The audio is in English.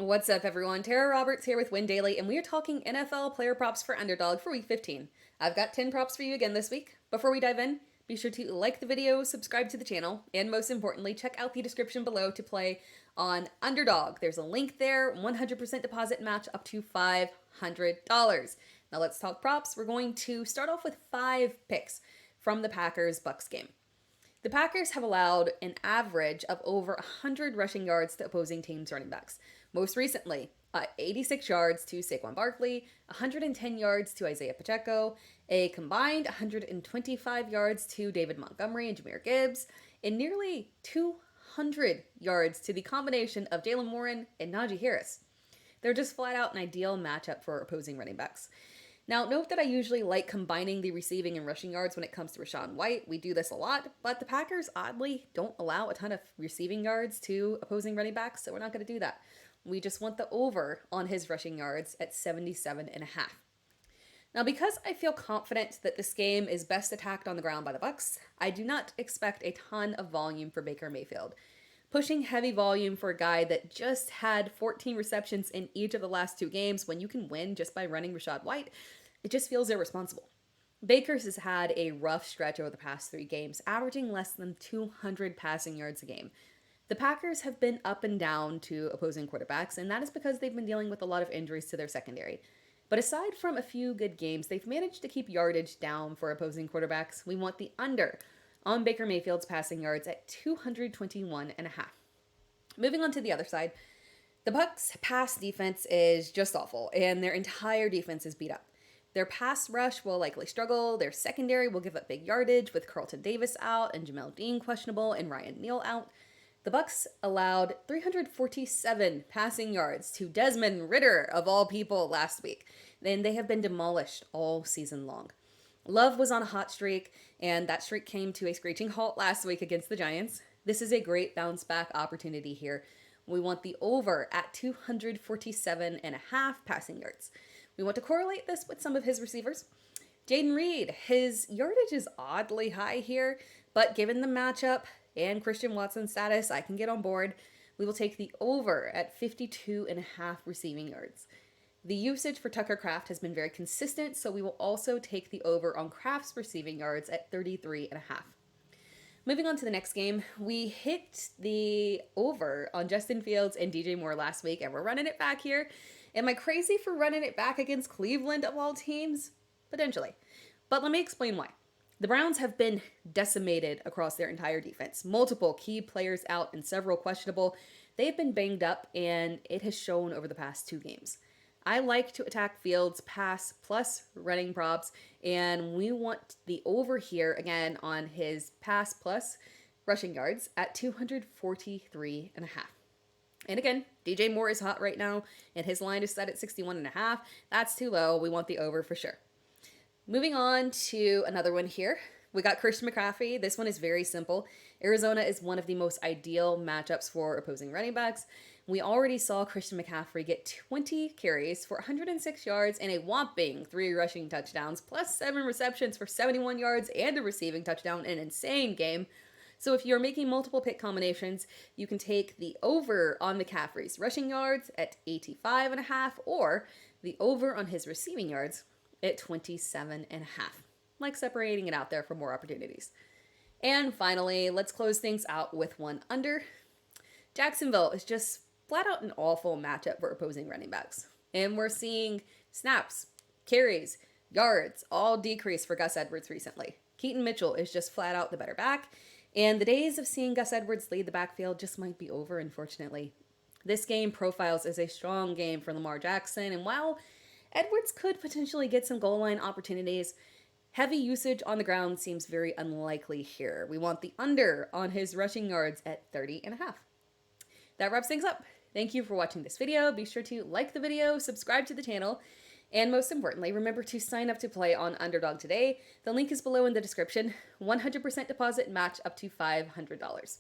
What's up, everyone? Tara Roberts here with Win Daily, and we are talking NFL player props for Underdog for week 15. I've got 10 props for you again this week. Before we dive in, be sure to like the video, subscribe to the channel, and most importantly, check out the description below to play on Underdog. There's a link there, 100% deposit match up to $500. Now let's talk props. We're going to start off with 5 picks from the Packers-Bucks game. The Packers have allowed an average of over 100 rushing yards to opposing teams' running backs. Most recently, 86 yards to Saquon Barkley, 110 yards to Isaiah Pacheco, a combined 125 yards to David Montgomery and Jahmyr Gibbs, and nearly 200 yards to the combination of Jalen Warren and Najee Harris. They're just flat out an ideal matchup for opposing running backs. Now, note that I usually like combining the receiving and rushing yards when it comes to Rachaad White. We do this a lot, but the Packers oddly don't allow a ton of receiving yards to opposing running backs, so we're not going to do that. We just want the over on his rushing yards at 77.5. Now, because I feel confident that this game is best attacked on the ground by the Bucks, I do not expect a ton of volume for Baker Mayfield. Pushing heavy volume for a guy that just had 14 receptions in each of the last 2 games when you can win just by running Rachaad White, it just feels irresponsible. Baker's has had a rough stretch over the past 3 games, averaging less than 200 passing yards a game. The Packers have been up and down to opposing quarterbacks, and that is because they've been dealing with a lot of injuries to their secondary. But aside from a few good games, they've managed to keep yardage down for opposing quarterbacks. We want the under on Baker Mayfield's passing yards at 221.5. Moving on to the other side, the Bucks' pass defense is just awful, and their entire defense is beat up. Their pass rush will likely struggle. Their secondary will give up big yardage with Carlton Davis out and Jamel Dean questionable and Ryan Neal out. The Bucks allowed 347 passing yards to Desmond Ridder, of all people, last week, and they have been demolished all season long. Love was on a hot streak, and that streak came to a screeching halt last week against the Giants. This is a great bounce back opportunity here. We want the over at 247.5 passing yards. We want to correlate this with some of his receivers. Jaden Reed, his yardage is oddly high here, but given the matchup and Christian Watson's status, I can get on board. We will take the over at 52.5 receiving yards. The usage for Tucker Kraft has been very consistent, so we will also take the over on Kraft's receiving yards at 33.5. Moving on to the next game, we hit the over on Justin Fields and DJ Moore last week, and we're running it back here. Am I crazy for running it back against Cleveland of all teams? Potentially. But let me explain why. The Browns have been decimated across their entire defense. Multiple key players out and several questionable. They've been banged up, and it has shown over the past 2 games. I like to attack Fields pass plus running props, and we want the over here again on his pass plus rushing yards at 243.5. And again, DJ Moore is hot right now, and his line is set at 61.5. That's too low. We want the over for sure. Moving on to another one here. We got Christian McCaffrey. This one is very simple. Arizona is one of the most ideal matchups for opposing running backs. We already saw Christian McCaffrey get 20 carries for 106 yards and a whopping 3 rushing touchdowns, plus 7 receptions for 71 yards and a receiving touchdown. An insane game. So if you're making multiple pick combinations, you can take the over on McCaffrey's rushing yards at 85.5 or the over on his receiving yards at 27.5. Like separating it out there for more opportunities. And finally, let's close things out with one under. Jacksonville is just flat out an awful matchup for opposing running backs. And we're seeing snaps, carries, yards all decrease for Gus Edwards recently. Keaton Mitchell is just flat out the better back. And the days of seeing Gus Edwards lead the backfield just might be over, unfortunately. This game profiles as a strong game for Lamar Jackson, and while Edwards could potentially get some goal line opportunities, heavy usage on the ground seems very unlikely here. We want the under on his rushing yards at 30.5. That wraps things up. Thank you for watching this video. Be sure to like the video, subscribe to the channel, and most importantly, remember to sign up to play on Underdog today. The link is below in the description. 100% deposit match up to $500.